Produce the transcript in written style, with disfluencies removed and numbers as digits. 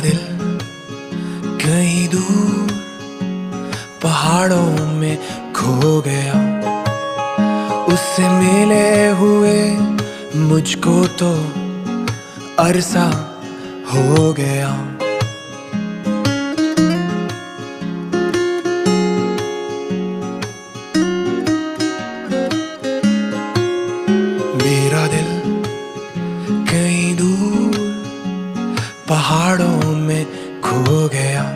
दिल कहीं दूर पहाड़ों में खो गया, उससे मिले हुए मुझको तो अरसा हो गया। मेरा दिल कहीं दूर पहाड़ों में खो गया,